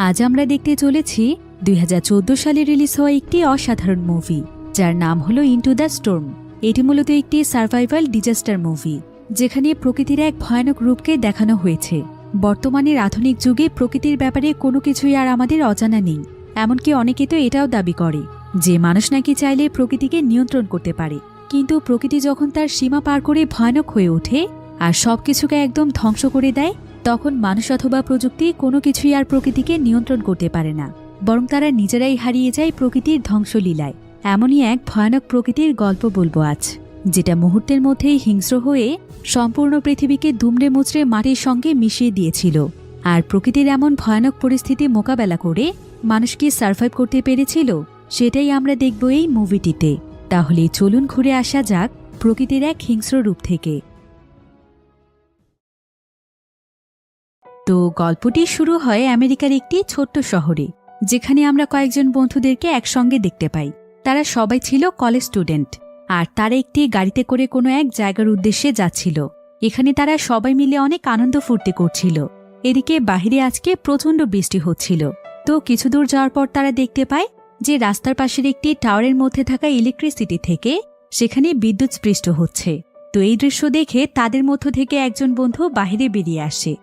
আজ আমরা দেখতে চলেছি 2014 সালে রিলিজ হওয়া একটি অসাধারণ মুভি, যার নাম হলো ইন্টু দ্য স্টর্ম। এটি মূলত একটি সার্ভাইভাল ডিজাস্টার মুভি, যেখানে প্রকৃতির এক ভয়ানক রূপকে দেখানো হয়েছে। বর্তমানের আধুনিক যুগে প্রকৃতির ব্যাপারে কোনো কিছুই আর আমাদের অজানা নেই। এমনকি অনেকে তো এটাও দাবি করে যে মানুষ নাকি চাইলে প্রকৃতিকে নিয়ন্ত্রণ করতে পারে, কিন্তু প্রকৃতি যখন তার সীমা পার করে ভয়ানক হয়ে ওঠে আর সবকিছুকে একদম ধ্বংস করে দেয়, তখন মানুষ অথবা প্রযুক্তি কোনো কিছুই আর প্রকৃতিকে নিয়ন্ত্রণ করতে পারে না, বরং তারা নিজেরাই হারিয়ে যায় প্রকৃতির ধ্বংসলীলায়। এমনই এক ভয়ানক প্রকৃতির গল্প বলবো আজ, যেটা মুহূর্তের মধ্যেই হিংস্র হয়ে সম্পূর্ণ পৃথিবীকে দুমড়ে মুচড়ে মাটির সঙ্গে মিশিয়ে দিয়েছিল। আর প্রকৃতির এমন ভয়ানক পরিস্থিতি মোকাবেলা করে মানুষ কি সার্ভাইভ করতে পেরেছিল, সেটাই আমরা দেখব এই মুভিটিতে। তাহলে চলুন ঘুরে আসা যাক প্রকৃতির এক হিংস্র রূপ থেকে। তো গল্পটি শুরু হয় আমেরিকার একটি ছোট্ট শহরে, যেখানে আমরা কয়েকজন বন্ধুদেরকে একসঙ্গে দেখতে পাই। তারা সবাই ছিল কলেজ স্টুডেন্ট, আর তারা একটি গাড়িতে করে কোনো এক জায়গার উদ্দেশ্যে যাচ্ছিল। এখানে তারা সবাই মিলে অনেক আনন্দ ফুর্তি করছিল। এদিকে বাহিরে আজকে প্রচণ্ড বৃষ্টি হচ্ছিল। তো কিছু দূর যাওয়ার পর তারা দেখতে পায় যে রাস্তার পাশের একটি টাওয়ারের মধ্যে থাকা ইলেকট্রিসিটি থেকে সেখানে বিদ্যুৎ স্পৃষ্ট হচ্ছে। তো এই দৃশ্য দেখে তাদের মধ্য থেকে একজন বন্ধু বাহিরে বেরিয়ে আসে।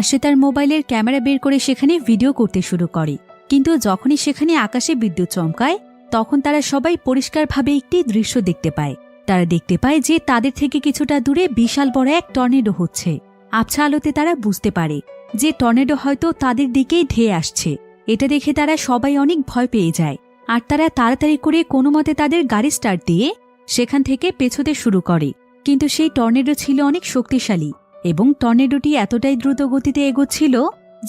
সে তার মোবাইলের ক্যামেরা বের করে সেখানে ভিডিও করতে শুরু করে। কিন্তু যখনই সেখানে আকাশে বিদ্যুৎ চমকায়, তখন তারা সবাই পরিষ্কারভাবে একটি দৃশ্য দেখতে পায়। তারা দেখতে পায় যে তাদের থেকে কিছুটা দূরে বিশাল বড় এক টর্নেডো হচ্ছে। আবছা আলোতে তারা বুঝতে পারে যে টর্নেডো হয়তো তাদের দিকেই ধেয়ে আসছে। এটা দেখে তারা সবাই অনেক ভয় পেয়ে যায়, আর তারা তাড়াতাড়ি করে কোনো মতে তাদের গাড়ি স্টার্ট দিয়ে সেখান থেকে পেছোতে শুরু করে। কিন্তু সেই টর্নেডো ছিল অনেক শক্তিশালী, এবং টর্নেডোটি এতটাই দ্রুত গতিতে এগোচ্ছিল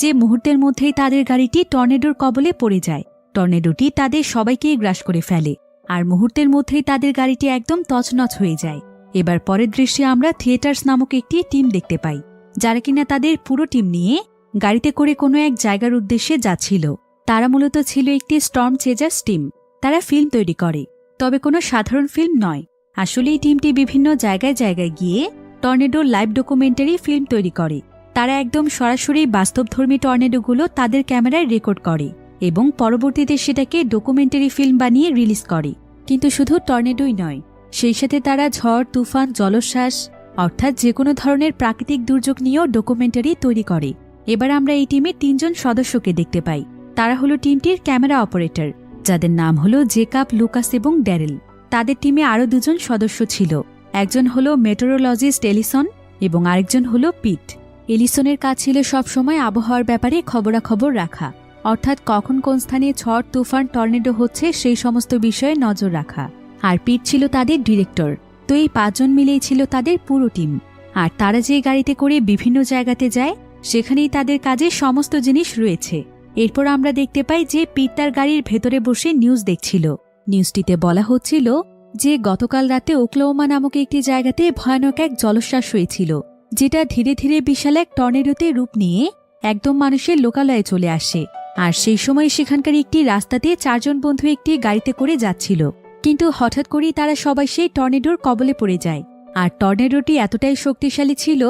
যে মুহূর্তের মধ্যেই তাদের গাড়িটি টর্নেডোর কবলে পড়ে যায়। টর্নেডোটি তাদের সবাইকেই গ্রাস করে ফেলে, আর মুহূর্তের মধ্যেই তাদের গাড়িটি একদম তছনছ হয়ে যায়। এবার পরের দৃশ্যে আমরা থিয়েটার্স নামক একটি টিম দেখতে পাই, যারা কিনা তাদের পুরো টিম নিয়ে গাড়িতে করে কোনো এক জায়গার উদ্দেশ্যে যাচ্ছিল। তারা মূলত ছিল একটি স্টর্ম চেজার্স টিম। তারা ফিল্ম তৈরি করে, তবে কোনো সাধারণ ফিল্ম নয়। আসলে এই টিমটি বিভিন্ন জায়গায় জায়গায় গিয়ে টর্নেডোর লাইভ ডকুমেন্টারি ফিল্ম তৈরি করে। তারা একদম সরাসরি বাস্তবধর্মী টর্নেডোগুলো তাদের ক্যামেরায় রেকর্ড করে এবং পরবর্তীতে সেটাকে ডকুমেন্টারি ফিল্ম বানিয়ে রিলিজ করে। কিন্তু শুধু টর্নেডোই নয়, সেই সাথে তারা ঝড়, তুফান, জলোচ্ছ্বাস অর্থাৎ যে কোনো ধরনের প্রাকৃতিক দুর্যোগ নিয়েও ডকুমেন্টারি তৈরি করে। এবার আমরা এই টিমের 3 জন সদস্যকে দেখতে পাই। তারা হলো টিমটির ক্যামেরা অপারেটর, যাদের নাম হলো জেকাব, লুকাস এবং ড্যারেল। তাদের টিমে আরও 2 জন সদস্য ছিল। একজন হলো মেটেরোলজিস্ট এলিসন এবং আরেকজন হলো পিট। এলিসনের কাজ ছিল সবসময় আবহাওয়ার ব্যাপারে খবরাখবর রাখা, অর্থাৎ কখন কোন স্থানে ঝড়, তুফান, টর্নেডো হচ্ছে সেই সমস্ত বিষয়ে নজর রাখা। আর পিট ছিল তাদের ডিরেক্টর। তো এই 5 জন মিলেই ছিল তাদের পুরো টিম। আর তারা যে গাড়িতে করে বিভিন্ন জায়গাতে যায়, সেখানেই তাদের কাজে সমস্ত জিনিস রয়েছে। এরপর আমরা দেখতে পাই যে পিট তার গাড়ির ভেতরে বসে নিউজ দেখছিল। নিউজটিতে বলা হচ্ছিল যে গতকাল রাতে ওকলাহোমা নামক একটি জায়গাতে ভয়ানক এক জলোচ্ছ্বাস হয়েছিল, যেটা ধীরে ধীরে বিশাল এক টর্নেডোতে রূপ নিয়ে একদম মানুষের লোকালয়ে চলে আসে। আর সেই সময় সেখানকার একটি রাস্তাতে 4 জন বন্ধু একটি গাড়িতে করে যাচ্ছিল, কিন্তু হঠাৎ করেই তারা সবাই সেই টর্নেডোর কবলে পড়ে যায়। আর টর্নেডোটি এতটাই শক্তিশালী ছিল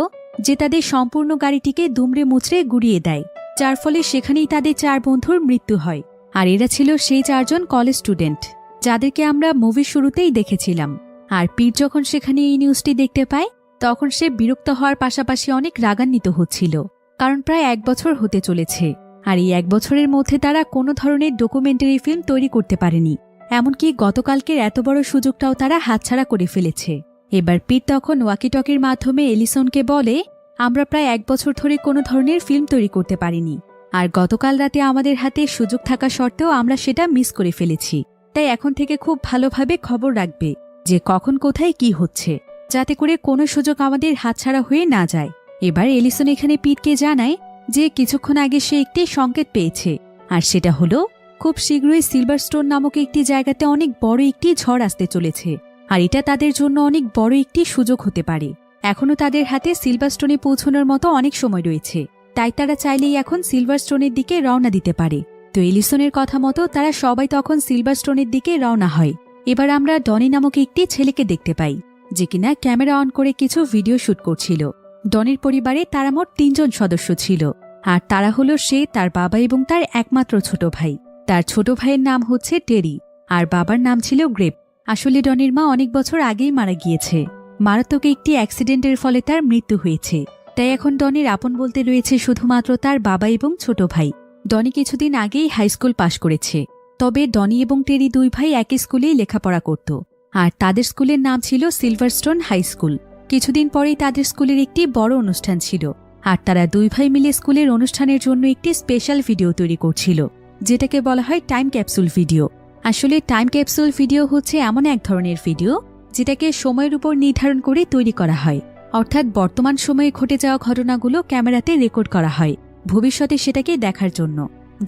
যে তাদের সম্পূর্ণ গাড়িটিকে দুমড়ে মুচড়ে গুড়িয়ে দেয়, যার ফলে সেখানেই তাদের 4 বন্ধুর মৃত্যু হয়। আর এরা ছিল সেই 4 জন কলেজ স্টুডেন্ট, যাদেরকে আমরা মুভির শুরুতেই দেখেছিলাম। আর পিট যখন সেখানে এই নিউজটি দেখতে পায়, তখন সে বিরক্ত হওয়ার পাশাপাশি অনেক রাগান্বিত হচ্ছিল, কারণ প্রায় 1 বছর হতে চলেছে, আর এই 1 বছরের মধ্যে তারা কোনো ধরনের ডকুমেন্টারি ফিল্ম তৈরি করতে পারেনি। এমনকি গতকালকের এত বড় সুযোগটাও তারা হাতছাড়া করে ফেলেছে। এবার পিট তখন ওয়াকিটকির মাধ্যমে এলিসনকে বলে, আমরা প্রায় 1 বছর ধরে কোনো ধরনের ফিল্ম তৈরি করতে পারিনি, আর গতকাল রাতে আমাদের হাতে সুযোগ থাকা সত্ত্বেও আমরা সেটা মিস করে ফেলেছি। তাই এখন থেকে খুব ভালোভাবে খবর রাখবে যে কখন কোথায় কি হচ্ছে, যাতে করে কোনো সুযোগ আমাদের হাতছাড়া হয়ে না যায়। এবার এলিসন এখানে পিটকে জানায় যে কিছুক্ষণ আগে সে একটি সংকেত পেয়েছে, আর সেটা হলো খুব শীঘ্রই সিলভারস্টোন নামক একটি জায়গাতে অনেক বড় একটি ঝড় আসতে চলেছে, আর এটা তাদের জন্য অনেক বড় একটি সুযোগ হতে পারে। এখনও তাদের হাতে সিলভারস্টোনে পৌঁছানোর মতো অনেক সময় রয়েছে, তাই তারা চাইলেই এখন সিলভারস্টোনের দিকে রওনা দিতে পারে। তো এলিসনের কথা মতো তারা সবাই তখন সিলভারস্টোনের দিকে রওনা হয়। এবার আমরা ডনি নামক একটি ছেলেকে দেখতে পাই, যে কিনা ক্যামেরা অন করে কিছু ভিডিও শুট করছিল। ডনির পরিবারে তারা মোট 3 জন সদস্য ছিল, আর তারা হলো সে, তার বাবা এবং তার একমাত্র ছোট ভাই। তার ছোট ভাইয়ের নাম হচ্ছে টেরি, আর বাবার নাম ছিল গ্রেপ। আসলে ডনির মা অনেক বছর আগেই মারা গিয়েছে। মারাত্মক একটি অ্যাক্সিডেন্টের ফলে তার মৃত্যু হয়েছে। তাই এখন ডনির আপন বলতে রয়েছে শুধুমাত্র তার বাবা এবং ছোট ভাই। ডনি কিছুদিন আগেই হাই স্কুল পাশ করেছে। তবে ডনি এবং টেরি দুই ভাই একই স্কুলেই লেখাপড়া করত, আর তাদের স্কুলের নাম ছিল সিলভারস্টোন হাই স্কুল। কিছুদিন পরেই তাদের স্কুলের একটি বড় অনুষ্ঠান ছিল, আর তারা দুই ভাই মিলে স্কুলের অনুষ্ঠানের জন্য একটি স্পেশাল ভিডিও তৈরি করছিল, যেটাকে বলা হয় টাইম ক্যাপসুল ভিডিও। আসলে টাইম ক্যাপসুল ভিডিও হচ্ছে এমন এক ধরনের ভিডিও যেটাকে সময়ের উপর নির্ধারণ করে তৈরি করা হয়। অর্থাৎ বর্তমান সময়ে ঘটে যাওয়া ঘটনাগুলো ক্যামেরাতে রেকর্ড করা হয় ভবিষ্যতে সেটাকে দেখার জন্য,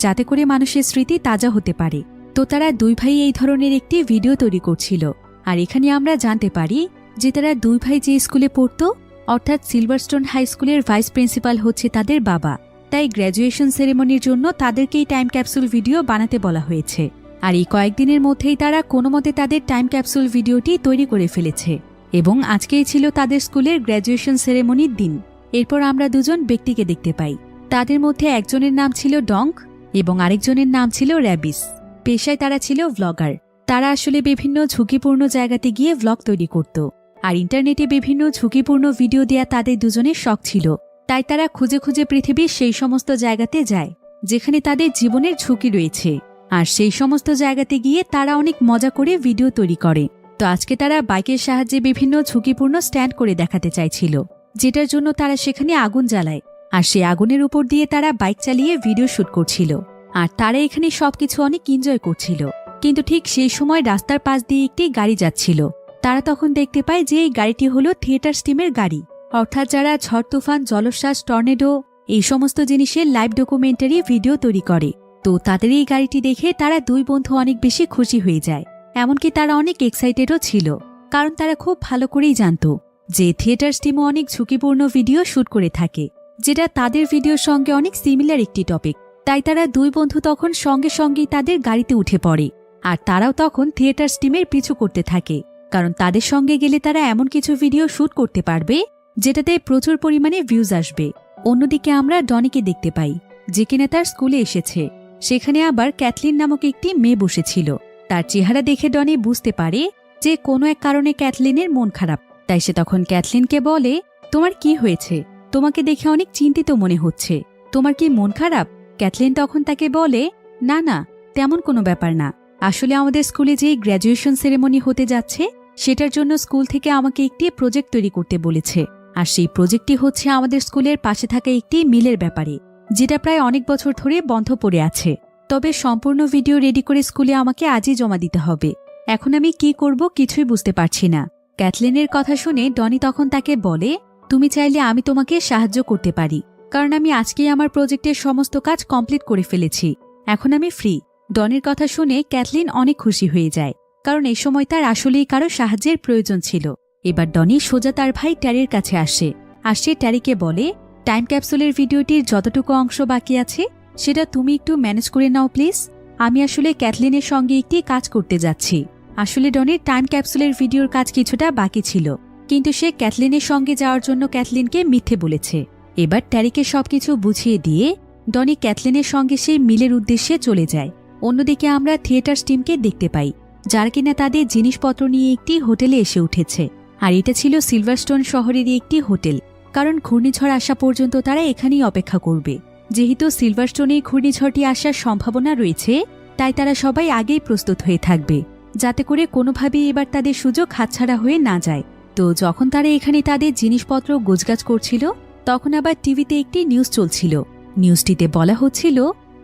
যাতে করে মানুষের স্মৃতি তাজা হতে পারে। তো তারা দুই ভাই এই ধরনের একটি ভিডিও তৈরি করছিল। আর এখানে আমরা জানতে পারি যে তারা দুই ভাই যে স্কুলে পড়ত, অর্থাৎ সিলভারস্টোন হাই স্কুলের ভাইস প্রিন্সিপাল হচ্ছে তাদের বাবা। তাই গ্র্যাজুয়েশন সেরেমনির জন্য তাদেরকেই টাইম ক্যাপসুল ভিডিও বানাতে বলা হয়েছে। আর এই কয়েকদিনের মধ্যেই তারা কোনোমতে তাদের টাইম ক্যাপসুল ভিডিওটি তৈরি করে ফেলেছে, এবং আজকেই ছিল তাদের স্কুলের গ্র্যাজুয়েশন সেরেমনির দিন। এরপর আমরা দুজন ব্যক্তিকে দেখতে পাই। তাদের মধ্যে একজনের নাম ছিল ডঙ্ক এবং আরেকজনের নাম ছিল র্যাবিস। পেশায় তারা ছিল ভ্লগার। তারা আসলে বিভিন্ন ঝুঁকিপূর্ণ জায়গাতে গিয়ে ভ্লগ তৈরি করত, আর ইন্টারনেটে বিভিন্ন ঝুঁকিপূর্ণ ভিডিও দেয়া তাদের দুজনের শখ ছিল। তাই তারা খুঁজে খুঁজে পৃথিবীর সেই সমস্ত জায়গাতে যায় যেখানে তাদের জীবনের ঝুঁকি রয়েছে, আর সেই সমস্ত জায়গাতে গিয়ে তারা অনেক মজা করে ভিডিও তৈরি করে। তো আজকে তারা বাইকের সাহায্যে বিভিন্ন ঝুঁকিপূর্ণ স্ট্যান্ড করে দেখাতে চাইছিল, যেটার জন্য তারা সেখানে আগুন জ্বালায়, আর সেই আগুনের উপর দিয়ে তারা বাইক চালিয়ে ভিডিও শুট করছিল। আর তারা এখানে সবকিছু অনেক এনজয় করছিল। কিন্তু ঠিক সেই সময় রাস্তার পাশ দিয়ে একটি গাড়ি যাচ্ছিল। তারা তখন দেখতে পায় যে এই গাড়িটি হলো থিয়েটার স্টিমের গাড়ি, অর্থাৎ যারা ঝড় তুফান, জলোচ্ছ্বাস, টর্নেডো এই সমস্ত জিনিসের লাইভ ডকুমেন্টারি ভিডিও তৈরি করে। তো তাদের এই গাড়িটি দেখে তারা দুই বন্ধু অনেক বেশি খুশি হয়ে যায়। এমনকি তারা অনেক এক্সাইটেডও ছিল, কারণ তারা খুব ভালো করেই জানত যে থিয়েটার স্টিমও অনেক ঝুঁকিপূর্ণ ভিডিও শুট করে থাকে, যেটা তাদের ভিডিওর সঙ্গে অনেক সিমিলার একটি টপিক। তাই তারা দুই বন্ধু তখন সঙ্গে সঙ্গেই তাদের গাড়িতে উঠে পড়ে, আর তারাও তখন থিয়েটার স্টিমের পিছু করতে থাকে, কারণ তাদের সঙ্গে গেলে তারা এমন কিছু ভিডিও শুট করতে পারবে যেটাতে প্রচুর পরিমাণে ভিউজ আসবে। অন্যদিকে আমরা ডনিকে দেখতে পাই, যে কিনা তার স্কুলে এসেছে। সেখানে আবার ক্যাথলিন নামক একটি মেয়ে বসেছিল। তার চেহারা দেখে ডনি বুঝতে পারে যে কোনো এক কারণে ক্যাথলিনের মন খারাপ। তাই সে তখন ক্যাথলিনকে বলে, তোমার কি হয়েছে? তোমাকে দেখে অনেক চিন্তিত মনে হচ্ছে, তোমার কি মন খারাপ? ক্যাথলিন তখন তাকে বলে, না না, তেমন কোনো ব্যাপার না। আসলে আমাদের স্কুলে যে গ্র্যাজুয়েশন সেরেমনি হতে যাচ্ছে সেটার জন্য স্কুল থেকে আমাকে একটি প্রজেক্ট তৈরি করতে বলেছে। আর সেই প্রজেক্টটি হচ্ছে আমাদের স্কুলের পাশে থাকা একটি মিলের ব্যাপারে, যেটা প্রায় অনেক বছর ধরে বন্ধ পড়ে আছে। তবে সম্পূর্ণ ভিডিও রেডি করে স্কুলে আমাকে আজই জমা দিতে হবে। এখন আমি কি করব কিছুই বুঝতে পারছি না। ক্যাথলিনের কথা শুনে ডনি তখন তাকে বলে, তুমি চাইলে আমি তোমাকে সাহায্য করতে পারি, কারণ আমি আজকেই আমার প্রজেক্টের সমস্ত কাজ কমপ্লিট করে ফেলেছি। এখন আমি ফ্রি। ডনির কথা শুনে ক্যাথলিন অনেক খুশি হয়ে যায়, কারণ এই সময় তার আসলেই কারো সাহায্যের প্রয়োজন ছিল। এবার ডনি সোজা তার ভাই ট্যারির কাছে আসে, আর সে ট্যারিকে বলে, টাইম ক্যাপসুলের ভিডিওটির যতটুকু অংশ বাকি আছে সেটা তুমি একটু ম্যানেজ করে নাও প্লিজ। আমি আসলে ক্যাথলিনের সঙ্গে একটি কাজ করতে যাচ্ছি। আসলে ডনির টাইম ক্যাপসুলের ভিডিওর কাজ কিছুটা বাকি ছিল, কিন্তু সে ক্যাথলিনের সঙ্গে যাওয়ার জন্য ক্যাথলিনকে মিথ্যে বলেছে। এবার ট্যারিকে সবকিছু বুঝিয়ে দিয়ে ডনি ক্যাথলিনের সঙ্গে সেই মিলের উদ্দেশ্যে চলে যায়। অন্যদিকে আমরা থিয়েটার স্টিমকে দেখতে পাই, যার কিনা তাদের জিনিসপত্র নিয়ে একটি হোটেলে এসে উঠেছে। আর এটা ছিল সিলভারস্টোন শহরেরই একটি হোটেল, কারণ ঘূর্ণিঝড় আসা পর্যন্ত তারা এখানেই অপেক্ষা করবে। যেহেতু সিলভারস্টোনে ঘূর্ণিঝড়টি আসার সম্ভাবনা রয়েছে, তাই তারা সবাই আগেই প্রস্তুত হয়ে থাকবে, যাতে করে কোনোভাবেই এবার তাদের সুযোগ হাতছাড়া হয়ে না যায়। তো যখন তারা এখানে তাদের জিনিসপত্র গোছগাছ করছিল, তখন আবার টিভিতে একটি নিউজ চলছিল। নিউজটিতে বলা হচ্ছিল,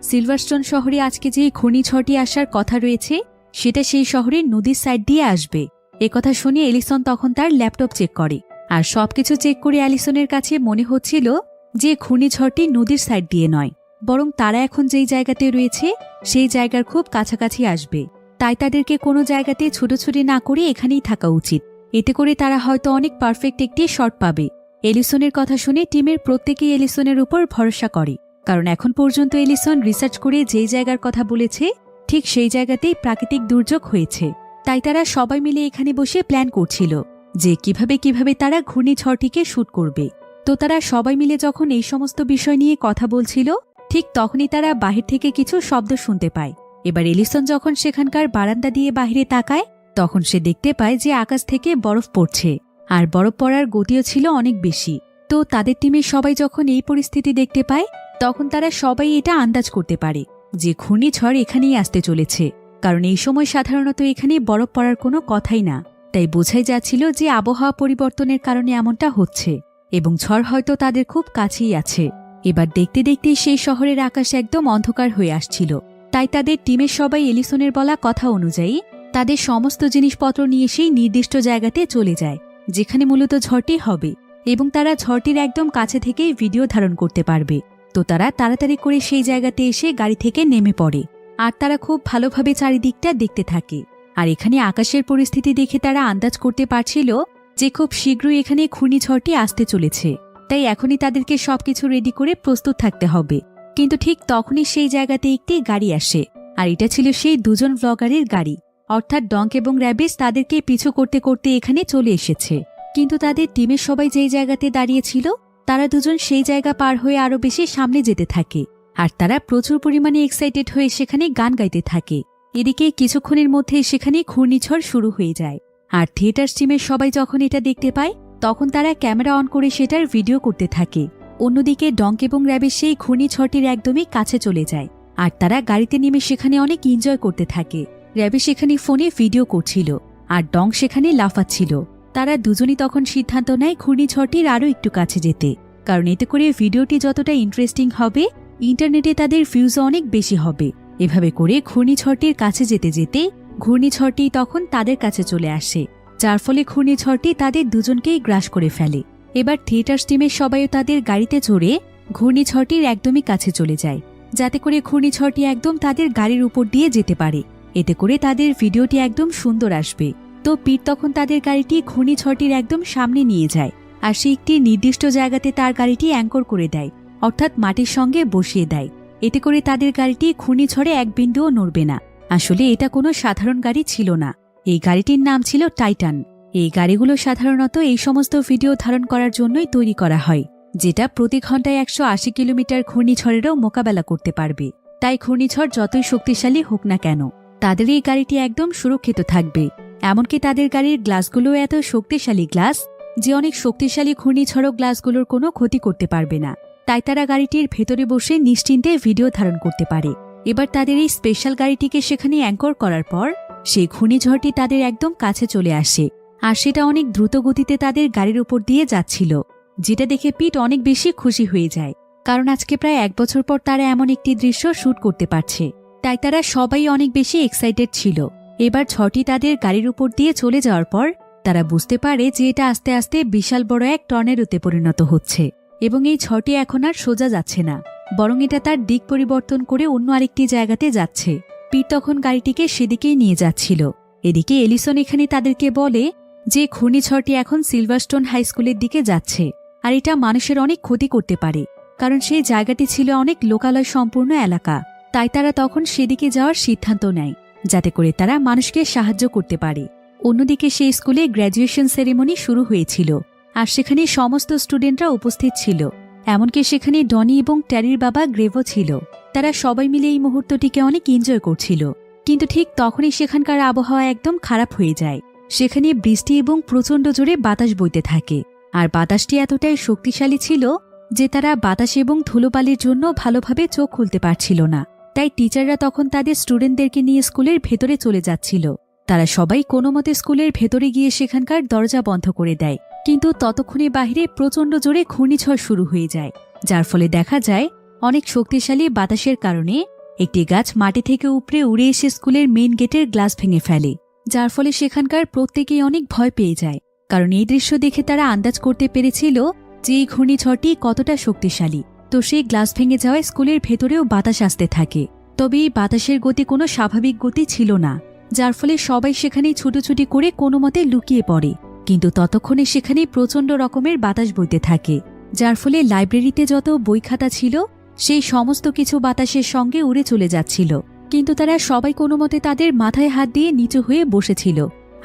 সিলভারস্টোন শহরে আজকে যে ঘূর্ণিঝড়টি আসার কথা রয়েছে সেটা সেই শহরের নদীর সাইড দিয়ে আসবে। একথা শুনে এলিসন তখন তার ল্যাপটপ চেক করে, আর সবকিছু চেক করে অ্যালিসনের কাছে মনে হচ্ছিল যে ঘূর্ণিঝড়টি নদীর সাইড দিয়ে নয়, বরং তারা এখন যেই জায়গাতে রয়েছে সেই জায়গার খুব কাছাকাছি আসবে। তাই তাদেরকে কোনো জায়গাতে ছুটোছুটি না করে এখানেই থাকা উচিত। এতে করে তারা হয়তো অনেক পারফেক্ট একটি শট পাবে। এলিসনের কথা শুনে টিমের প্রত্যেকেই এলিসনের উপর ভরসা করে, কারণ এখন পর্যন্ত এলিসন রিসার্চ করে যেই জায়গার কথা বলেছে ঠিক সেই জায়গাতেই প্রাকৃতিক দুর্যোগ হয়েছে। তাই তারা সবাই মিলে এখানে বসে প্ল্যান করছিল যে কিভাবে কিভাবে তারা ঘূর্ণিঝড়টিকে শুট করবে। তো তারা সবাই মিলে যখন এই সমস্ত বিষয় নিয়ে কথা বলছিল, ঠিক তখনই তারা বাহির থেকে কিছু শব্দ শুনতে পায়। এবার এলিসন যখন সেখানকার বারান্দা দিয়ে বাহিরে তাকায়, তখন সে দেখতে পায় যে আকাশ থেকে বরফ পড়ছে, আর বরফ পড়ার গতিও ছিল অনেক বেশি। তো তাদের টিমের সবাই যখন এই পরিস্থিতি দেখতে পায়, তখন তারা সবাই এটা আন্দাজ করতে পারে যে ঘূর্ণিঝড় এখানেই আসতে চলেছে, কারণ এই সময় সাধারণত এখানে বরফ পড়ার কোনো কথাই না। তাই বোঝাই যাচ্ছিল যে আবহাওয়া পরিবর্তনের কারণে এমনটা হচ্ছে এবং ঝড় হয়তো তাদের খুব কাছেই আছে। এবার দেখতে দেখতে সেই শহরের আকাশ একদম অন্ধকার হয়ে আসছিল। তাই তাদের টিমের সবাই এলিসনের বলা কথা অনুযায়ী তাদের সমস্ত জিনিসপত্র নিয়ে সেই নির্দিষ্ট জায়গাতে চলে যায় যেখানে মূলত ঝড়টি হবে, এবং তারা ঝড়টির একদম কাছে থেকেই ভিডিও ধারণ করতে পারবে। তো তারা তাড়াতাড়ি করে সেই জায়গাতে এসে গাড়ি থেকে নেমে পড়ে, আর তারা খুব ভালোভাবে চারিদিকটা দেখতে থাকে। আর এখানে আকাশের পরিস্থিতি দেখে তারা আন্দাজ করতে পারছিল যে খুব শীঘ্রই এখানে ঘূর্ণিঝড়টি আসতে চলেছে। তাই এখনই তাদেরকে সবকিছু রেডি করে প্রস্তুত থাকতে হবে। কিন্তু ঠিক তখনই সেই জায়গাতে একটি গাড়ি আসে, আর এটা ছিল সেই দুজন ব্লগারের গাড়ি, অর্থাৎ ডঙ্ক এবং র্যাবিস তাদেরকে পিছু করতে করতে এখানে চলে এসেছে। কিন্তু তাদের টিমের সবাই যেই জায়গাতে দাঁড়িয়েছিল, তারা দুজন সেই জায়গা পার হয়ে আরো বেশি সামনে যেতে থাকে, আর তারা প্রচুর পরিমাণে এক্সাইটেড হয়ে সেখানে গান গাইতে থাকে। এদিকে কিছুক্ষণের মধ্যে সেখানে ঘূর্ণিঝড় শুরু হয়ে যায়, আর থিয়েটার টিমের সবাই যখন এটা দেখতে পায়, তখন তারা ক্যামেরা অন করে সেটার ভিডিও করতে থাকে। অন্যদিকে ডঙ্ক এবং র্যাবিস সেই ঘূর্ণিঝড়টির একদমই কাছে চলে যায়, আর তারা গাড়িতে নেমে সেখানে অনেক এনজয় করতে থাকে। র্যাবিস সেখানে ফোনে ভিডিও করছিল, আর ডঙ্ক সেখানে লাফাচ্ছিল। তারা দুজনই তখন সিদ্ধান্ত নেয় ঘূর্ণিঝড়টির আরও একটু কাছে যেতে, কারণ এতে করে ভিডিওটি যতটা ইন্টারেস্টিং হবে, ইন্টারনেটে তাদের ভিউজও অনেক বেশি হবে। এভাবে করে ঘূর্ণিঝড়টির কাছে যেতে যেতে ঘূর্ণিঝড়টি তখন তাদের কাছে চলে আসে, যার ফলে ঘূর্ণিঝড়টি তাদের দুজনকেই গ্রাস করে ফেলে। এবার থিয়েটার টিমের সবাইও তাদের গাড়িতে চড়ে ঘূর্ণিঝড়টির একদমই কাছে চলে যায়, যাতে করে ঘূর্ণিঝড়টি একদম তাদের গাড়ির উপর দিয়ে যেতে পারে। এতে করে তাদের ভিডিওটি একদম সুন্দর আসবে। তো পিট তখন তাদের গাড়িটি ঘূর্ণিঝড়টির একদম সামনে নিয়ে যায়, আর সে একটি নির্দিষ্ট জায়গাতে তার গাড়িটি অ্যাঙ্কর করে দেয়, অর্থাৎ মাটির সঙ্গে বসিয়ে দেয়। এতে করে তাদের গাড়িটি ঘূর্ণিঝড়ে এক বিন্দুও নড়বে না। আসলে এটা কোনো সাধারণ গাড়ি ছিল না, এই গাড়িটির নাম ছিল টাইটান। এই গাড়িগুলো সাধারণত এই সমস্ত ভিডিও ধারণ করার জন্যই তৈরি করা হয়, যেটা প্রতি ঘন্টায় 180 কিলোমিটার ঘূর্ণিঝড়েরও মোকাবেলা করতে পারবে। তাই ঘূর্ণিঝড় যতই শক্তিশালী হোক না কেন, তাদের এই গাড়িটি একদম সুরক্ষিত থাকবে। এমনকি তাদের গাড়ির গ্লাসগুলো এত শক্তিশালী গ্লাস যে অনেক শক্তিশালী ঘূর্ণিঝড়ও গ্লাসগুলোর কোনো ক্ষতি করতে পারবে না। তাই তারা গাড়িটির ভেতরে বসে নিশ্চিন্তে ভিডিও ধারণ করতে পারে। এবার তাদের এই স্পেশাল গাড়িটিকে সেখানে অ্যাঙ্কর করার পর সেই ঘূর্ণিঝড়টি তাদের একদম কাছে চলে আসে, আর সেটা অনেক দ্রুত গতিতে তাদের গাড়ির উপর দিয়ে যাচ্ছিল, যেটা দেখে পিট অনেক বেশি খুশি হয়ে যায়, কারণ আজকে প্রায় 1 বছর পর তারা এমন একটি দৃশ্য শ্যুট করতে পারছে। তাই তারা সবাই অনেক বেশি এক্সাইটেড ছিল। এবার ঝড়টি তাদের গাড়ির উপর দিয়ে চলে যাওয়ার পর তারা বুঝতে পারে যে এটা আস্তে আস্তে বিশাল বড় এক টর্নেডোতে পরিণত হচ্ছে, এবং এই ঝড়টি এখন আর সোজা যাচ্ছে না, বরং এটা তার দিক পরিবর্তন করে অন্য আরেকটি জায়গাতে যাচ্ছে। পিট তখন গাড়িটিকে সেদিকেই নিয়ে যাচ্ছিল। এদিকে এলিসন এখানে তাদেরকে বলে যে ঘূর্ণিঝড়টি এখন সিলভারস্টোন হাই স্কুলের দিকে যাচ্ছে, আর এটা মানুষের অনেক ক্ষতি করতে পারে, কারণ সেই জায়গাটি ছিল অনেক লোকালয় সম্পূর্ণ এলাকা। তাই তারা তখন সেদিকে যাওয়ার সিদ্ধান্ত নেয়, যাতে করে তারা মানুষকে সাহায্য করতে পারে। অন্যদিকে সেই স্কুলে গ্র্যাজুয়েশন সেরেমনি শুরু হয়েছিল, আর সেখানে সমস্ত স্টুডেন্টরা উপস্থিত ছিল। এমনকি সেখানে ডনি এবং ট্যারির বাবা গ্রেভও ছিল। তারা সবাই মিলে এই মুহূর্তটিকে অনেক এনজয় করছিল। কিন্তু ঠিক তখনই সেখানকার আবহাওয়া একদম খারাপ হয়ে যায়। সেখানে বৃষ্টি এবং প্রচণ্ড জোরে বাতাস বইতে থাকে, আর বাতাসটি এতটাই শক্তিশালী ছিল যে তারা বাতাস এবং ধুলোবালির জন্য ভালোভাবে চোখ খুলতে পারছিল না। তাই টিচাররা তখন তাদের স্টুডেন্টদেরকে নিয়ে স্কুলের ভেতরে চলে যাচ্ছিল। তারা সবাই কোনো মতে স্কুলের ভেতরে গিয়ে সেখানকার দরজা বন্ধ করে দেয়, কিন্তু ততক্ষণে বাহিরে প্রচণ্ড জোরে ঘূর্ণিঝড় শুরু হয়ে যায়, যার ফলে দেখা যায় অনেক শক্তিশালী বাতাসের কারণে একটি গাছ মাটি থেকে উপড়ে উড়ে এসে স্কুলের মেইন গেটের গ্লাস ভেঙে ফেলে, যার ফলে সেখানকার প্রত্যেকেই অনেক ভয় পেয়ে যায়, কারণ এই দৃশ্য দেখে তারা আন্দাজ করতে পেরেছিল যে এই ঘূর্ণিঝড়টি কতটা শক্তিশালী। তো সেই গ্লাস ভেঙে যাওয়ায় স্কুলের ভেতরেও বাতাস আসতে থাকে, তবে এই বাতাসের গতি কোনো স্বাভাবিক গতি ছিল না, যার ফলে সবাই সেখানে ছুটোছুটি করে কোনো মতে লুকিয়ে পড়ে। কিন্তু ততক্ষণে সেখানে প্রচণ্ড রকমের বাতাস বইতে থাকে, যার ফলে লাইব্রেরিতে যত বই খাতা ছিল সেই সমস্ত কিছু বাতাসের সঙ্গে উড়ে চলে যাচ্ছিল। কিন্তু তারা সবাই কোনো মতে তাদের মাথায় হাত দিয়ে নিচু হয়ে বসেছিল।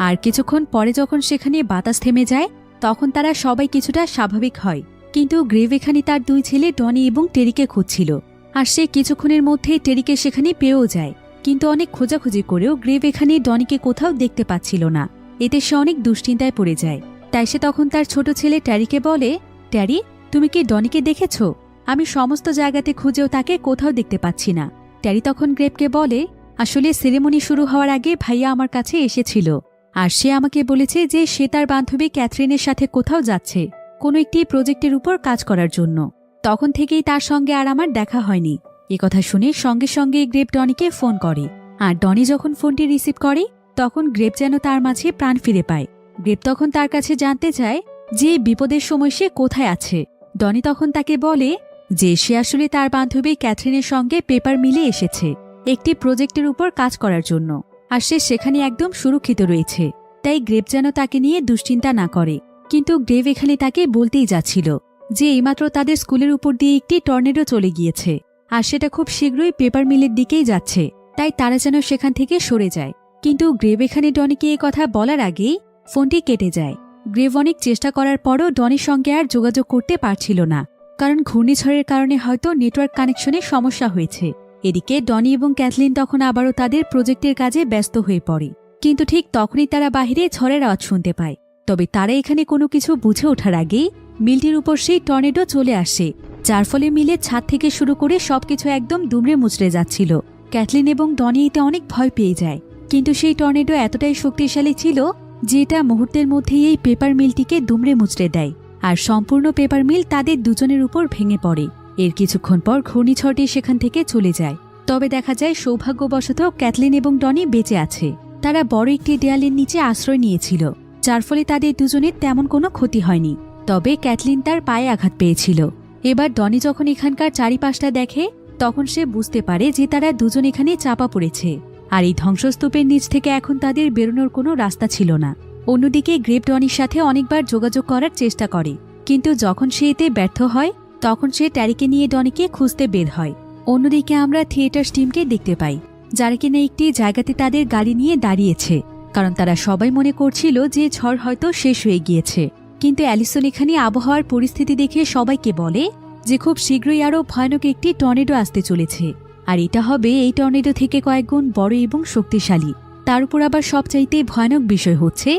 আর কিছুক্ষণ পরে যখন সেখানে বাতাস থেমে যায়, তখন তারা সবাই কিছুটা স্বাভাবিক হয় কিন্তু গ্রেভ এখানে তার দুই ছেলে ডনি এবং টেরিকে খুঁজছিল, আর সে কিছুক্ষণের মধ্যেই টেরিকে সেখানে পেয়েও যায়। কিন্তু অনেক খোঁজাখুঁজি করেও গ্রেভ এখানে ডনিকে কোথাও দেখতে পাচ্ছিল না। এতে সে অনেক দুশ্চিন্তায় পড়ে যায়। তাই সে তখন তার ছোট ছেলে ট্যারিকে বলে, ট্যারি, তুমি কি ডনিকে দেখেছ? আমি সমস্ত জায়গাতে খুঁজেও তাকে কোথাও দেখতে পাচ্ছি না। ট্যারি তখন গ্রেভকে বলে, আসলে সেরেমনি শুরু হওয়ার আগে ভাইয়া আমার কাছে এসেছিল, আর সে আমাকে বলেছে যে সে তার বান্ধবী ক্যাথরিনের সাথে কোথাও যাচ্ছে কোনো একটি প্রজেক্টের উপর কাজ করার জন্য। তখন থেকেই তার সঙ্গে আর আমার দেখা হয়নি। কথা শুনে সঙ্গে সঙ্গে গ্রেভ ডনিকে ফোন করে, আর ডনি যখন ফোনটি রিসিভ করে তখন গ্রেভ যেন তার মাঝে প্রাণ ফিরে পায়। গ্রেভ তখন তার কাছে জানতে চায় যে বিপদের সময় সে কোথায় আছে। ডনি তখন তাকে বলে যে সে আসলে তার বান্ধবী ক্যাথরিনের সঙ্গে পেপার মিলে এসেছে একটি প্রজেক্টের উপর কাজ করার জন্য, আর সে সেখানে একদম সুরক্ষিত রয়েছে। তাই গ্রেভ যেন তাকে নিয়ে দুশ্চিন্তা না করে। কিন্তু গ্রেভ এখানে তাকে বলতেই যাচ্ছিল যে এইমাত্র তাদের স্কুলের উপর দিয়ে একটি টর্নেডো চলে গিয়েছে, আর সেটা খুব শীঘ্রই পেপার মিলের দিকেই যাচ্ছে, তাই তারা যেন সেখান থেকে সরে যায়। কিন্তু গ্রেভ এখানে ডনিকে এই কথা বলার আগেই ফোনটি কেটে যায়। গ্রেভ অনেক চেষ্টা করার পরও ডনির সঙ্গে আর যোগাযোগ করতে পারছিল না, কারণ ঘূর্ণিঝড়ের কারণে হয়তো নেটওয়ার্ক কানেকশনে সমস্যা হয়েছে। এদিকে ডনি এবং ক্যাথলিন তখন আবারও তাদের প্রজেক্টের কাজে ব্যস্ত হয়ে পড়ে। কিন্তু ঠিক তখনই তারা বাহিরে ঝড়ের আওয়াজ শুনতে পায়। তবে তারা এখানে কোনো কিছু বুঝে ওঠার আগেই মিলটির উপর সেই টর্নেডো চলে আসে, যার ফলে মিলের ছাদ থেকে শুরু করে সবকিছু একদম দুমড়ে মুচড়ে যাচ্ছিল। ক্যাথলিন এবং ডনি এতে অনেক ভয় পেয়ে যায়। কিন্তু সেই টর্নেডো এতটাই শক্তিশালী ছিল যে এটা মুহূর্তের মধ্যেই এই পেপার মিলটিকে দুমড়ে মুচড়ে দেয়, আর সম্পূর্ণ পেপার মিল তাদের দুজনের উপর ভেঙে পড়ে। এর কিছুক্ষণ পর ঘূর্ণিঝড়টি সেখান থেকে চলে যায়। তবে দেখা যায় সৌভাগ্যবশত ক্যাথলিন এবং ডনি বেঁচে আছে। তারা বড় একটি দেয়ালের নিচে আশ্রয় নিয়েছিল, যার ফলে তাদের দুজনের তেমন কোনো ক্ষতি হয়নি। তবে ক্যাথলিন তার পায়ে আঘাত পেয়েছিল। এবার ডনি যখন এখানকার চারিপাশটা দেখে তখন সে বুঝতে পারে যে তারা দুজন এখানে চাপা পড়েছে, আর এই ধ্বংসস্তূপের নিচ থেকে এখন তাদের বেরোনোর কোনো রাস্তা ছিল না। অন্যদিকে গ্রেভ ডনির সাথে অনেকবার যোগাযোগ করার চেষ্টা করে, কিন্তু যখন সে এতে ব্যর্থ হয় তখন সে ট্যারিকে নিয়ে ডনিকে খুঁজতে বের হয়। অন্যদিকে আমরা থিয়েটার টিমকে দেখতে পাই, যারা কিনা একটি জায়গাতে তাদের গাড়ি নিয়ে দাঁড়িয়েছে, কারণ তারা সবাই মনে করছিল যে ঝড় হয়তো শেষ হয়ে গিয়েছে। কিন্তু অ্যালিসন এখানে আবহাওয়ার পরিস্থিতি দেখে সবাইকে বলে যে খুব শীঘ্রই আরও ভয়ানক একটি টর্নেডো আসতে চলেছে, আর এটা হবে এই টর্নেডো থেকে কয়েকগুণ বড় এবং শক্তিশালী। তার উপর আবার সবচাইতে ভয়ানক বিষয় হচ্ছে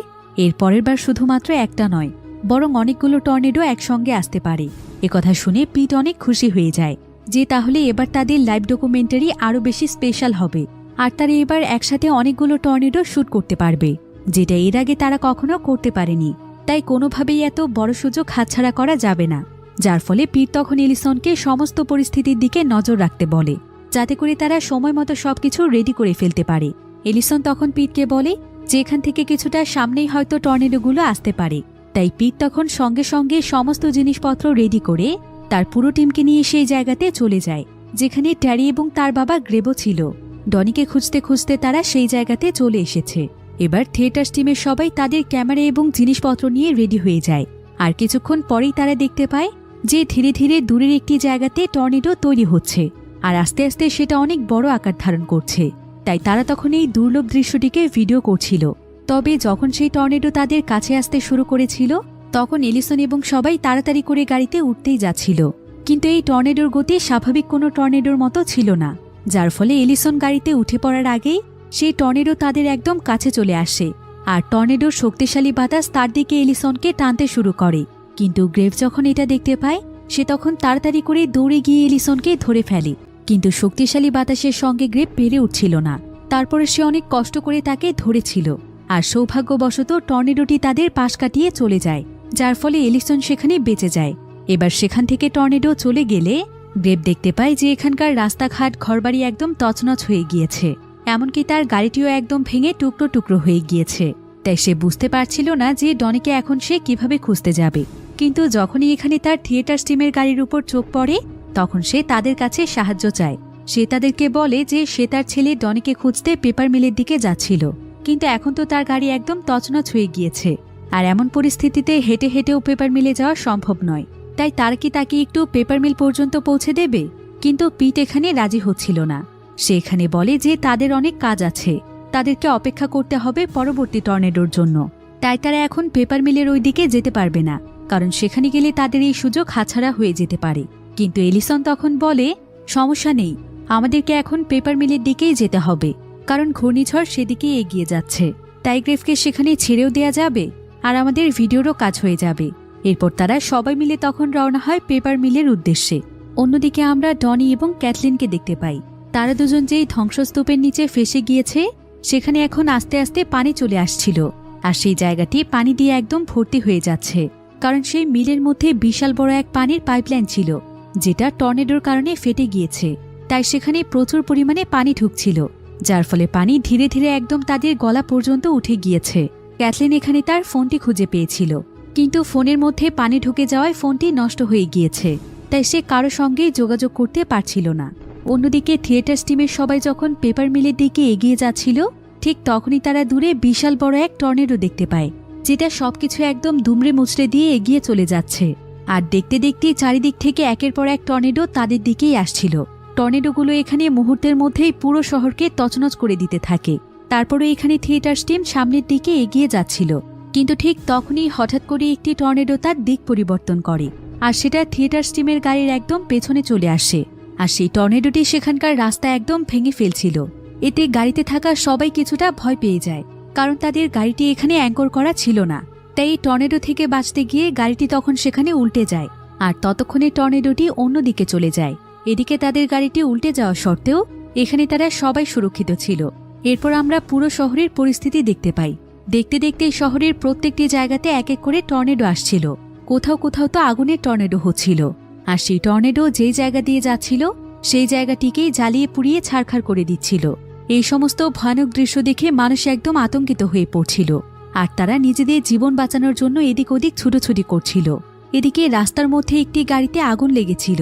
এর পরের বার শুধুমাত্র একটা নয়, বরং অনেকগুলো টর্নেডো একসঙ্গে আসতে পারে। একথা শুনে পিট অনেক খুশি হয়ে যায় যে তাহলে এবার তাদের লাইভ ডকুমেন্টারি আরও বেশি স্পেশাল হবে, আর তারা এবার একসাথে অনেকগুলো টর্নেডো শ্যুট করতে পারবে, যেটা এর আগে তারা কখনো করতে পারেনি। তাই কোনোভাবেই এত বড় সুযোগ হাতছাড়া করা যাবে না। যার ফলে পিট তখন এলিসনকে সমস্ত পরিস্থিতির দিকে নজর রাখতে বলে, যাতে করে তারা সময় মতো সবকিছু রেডি করে ফেলতে পারে। এলিসন তখন পিটকে বলে যে এখান থেকে কিছুটা সামনেই হয়তো টর্নেডোগুলো আসতে পারে। তাই পিট তখন সঙ্গে সঙ্গে সমস্ত জিনিসপত্র রেডি করে তার পুরো টিমকে নিয়ে সেই জায়গাতে চলে যায় যেখানে ট্যারি এবং তার বাবা গ্রেভও ছিল। ডনিকে খুঁজতে খুঁজতে তারা সেই জায়গাতে চলে এসেছে। এবার থিয়েটার টিমের সবাই তাদের ক্যামেরা এবং জিনিসপত্র নিয়ে রেডি হয়ে যায়, আর কিছুক্ষণ পরেই তারা দেখতে পায় যে ধীরে ধীরে দূরের একটি জায়গাতে টর্নেডো তৈরি হচ্ছে, আর আস্তে আস্তে সেটা অনেক বড় আকার ধারণ করছে। তাই তারা তখন এই দুর্লভ দৃশ্যটিকে ভিডিও করছিল। তবে যখন সেই টর্নেডো তাদের কাছে আসতে শুরু করেছিল তখন এলিসন এবং সবাই তাড়াতাড়ি করে গাড়িতে উঠতেই যাচ্ছিল, কিন্তু এই টর্নেডোর গতি স্বাভাবিক কোনো টর্নেডোর মতো ছিল না, যার ফলে এলিসন গাড়িতে উঠে পড়ার আগেই সেই টর্নেডো তাদের একদম কাছে চলে আসে, আর টর্নেডোর শক্তিশালী বাতাস তার দিকে এলিসনকে টানতে শুরু করে। কিন্তু গ্রেভ যখন এটা দেখতে পায় সে তখন তাড়াতাড়ি করে দৌড়ে গিয়ে এলিসনকে ধরে ফেলে, কিন্তু শক্তিশালী বাতাসের সঙ্গে গ্রেভ পেরে উঠছিল না। তারপরে সে অনেক কষ্ট করে তাকে ধরেছিল, আর সৌভাগ্যবশত টর্নেডোটি তাদের পাশ কাটিয়ে চলে যায়, যার ফলে এলিসন সেখানে বেঁচে যায়। এবার সেখান থেকে টর্নেডো চলে গেলে গ্রেভ দেখতে পায় যে এখানকার রাস্তাঘাট ঘরবাড়ি একদম তছনছ হয়ে গিয়েছে, এমনকি তার গাড়িটিও একদম ভেঙে টুকরো টুকরো হয়ে গিয়েছে। তাই সে বুঝতে পারছিল না যে ডনিকে এখন সে কিভাবে খুঁজতে যাবে। কিন্তু যখনই এখানে তার থিয়েটার টিমের গাড়ির উপর চোখ পড়ে তখন সে তাদের কাছে সাহায্য চায়। সে তাদেরকে বলে যে সে তার ছেলে ডনিকে খুঁজতে পেপার মিলের দিকে যাচ্ছিল, কিন্তু এখন তো তার গাড়ি একদম তছনছ হয়ে গিয়েছে, আর এমন পরিস্থিতিতে হেঁটে হেঁটেও পেপার মিলে যাওয়া সম্ভব নয়। তাই তার কি তাকে একটু পেপার মিল পর্যন্ত পৌঁছে দেবে? কিন্তু পিট এখানে রাজি হচ্ছিল না। সে এখানে বলে যে তাদের অনেক কাজ আছে, তাদেরকে অপেক্ষা করতে হবে পরবর্তী টর্নেডোর জন্য, তাই তারা এখন পেপার মিলের ওই দিকে যেতে পারবে না। কারণ সেখানে গেলে তাদের এই সুযোগ হাতছাড়া হয়ে যেতে পারে। কিন্তু এলিসন তখন বলে, সমস্যা নেই, আমাদেরকে এখন পেপার মিলের দিকেই যেতে হবে, কারণ ঘূর্ণিঝড় সেদিকেই এগিয়ে যাচ্ছে। তাই গ্রেফকে সেখানে ছেড়েও দেয়া যাবে আর আমাদের ভিডিওরও কাজ হয়ে যাবে। এরপর তারা সবাই মিলে তখন রওনা হয় পেপার মিলের উদ্দেশ্যে। অন্যদিকে আমরা ডনি এবং ক্যাথলিনকে দেখতে পাই। তারা দুজন যেই ধ্বংসস্তূপের নিচে ফেসে গিয়েছে সেখানে এখন আস্তে আস্তে পানি চলে আসছিল, আর সেই জায়গাটি পানি দিয়ে একদম ভর্তি হয়ে যাচ্ছে, কারণ সেই মিলের মধ্যে বিশাল বড় এক পানির পাইপলাইন ছিল, যেটা টর্নেডোর কারণে ফেটে গিয়েছে। তাই সেখানে প্রচুর পরিমাণে পানি ঢুকছিল, যার ফলে পানি ধীরে ধীরে একদম তাদের গলা পর্যন্ত উঠে গিয়েছে। ক্যাথলিন এখানে তার ফোনটি খুঁজে পেয়েছিল, কিন্তু ফোনের মধ্যে পানি ঢুকে যাওয়ায় ফোনটি নষ্ট হয়ে গিয়েছে, তাই সে কারো সঙ্গে যোগাযোগ করতে পারছিল না। অন্যদিকে থিয়েটার টিমের সবাই যখন পেপার মিলের দিকে এগিয়ে যাচ্ছিল, ঠিক তখনই তারা দূরে বিশাল বড় এক টর্নেডো দেখতে পায়, যেটা সবকিছু একদম দুমড়ে মুচড়ে দিয়ে এগিয়ে চলে যাচ্ছে। আর দেখতে দেখতেই চারিদিক থেকে একের পর এক টর্নেডো তাদের দিকেই আসছিল। টর্নেডোগুলো এখানে মুহূর্তের মধ্যেই পুরো শহরকে তছনছ করে দিতে থাকে। তারপরে এখানে থিয়েটার টিম সামনের দিকে এগিয়ে যাচ্ছিল, কিন্তু ঠিক তখনই হঠাৎ করে একটি টর্নেডো তার দিক পরিবর্তন করে, আর সেটা থিয়েটার টিমের গাড়ির একদম পেছনে চলে আসে। আর সেই টর্নেডোটি সেখানকার রাস্তা একদম ভেঙে ফেলছিল। এতে গাড়িতে থাকা সবাই কিছুটা ভয় পেয়ে যায়, কারণ তাদের গাড়িটি এখানে অ্যাঙ্কর করা ছিল না। তাই এই টর্নেডো থেকে বাঁচতে গিয়ে গাড়িটি তখন সেখানে উল্টে যায়, আর ততক্ষণে টর্নেডোটি অন্যদিকে চলে যায়। এদিকে তাদের গাড়িটি উল্টে যাওয়া সত্ত্বেও এখানে তারা সবাই সুরক্ষিত ছিল। এরপর আমরা পুরো শহরের পরিস্থিতি দেখতে পাই। দেখতে দেখতে শহরের প্রত্যেকটি জায়গাতে এক এক করে টর্নেডো আসছিল। কোথাও কোথাও তো আগুনের টর্নেডো হচ্ছিল, আর সেই টর্নেডো যেই জায়গা দিয়ে যাচ্ছিল সেই জায়গাটিকেই জ্বালিয়ে পুড়িয়ে ছারখার করে দিচ্ছিল। এই সমস্ত ভয়ানক দৃশ্য দেখে মানুষ একদম আতঙ্কিত হয়ে পড়ছিল, আর তারা নিজেদের জীবন বাঁচানোর জন্য এদিক ওদিক ছুটোছুটি করছিল। এদিকে রাস্তার মধ্যে একটি গাড়িতে আগুন লেগেছিল,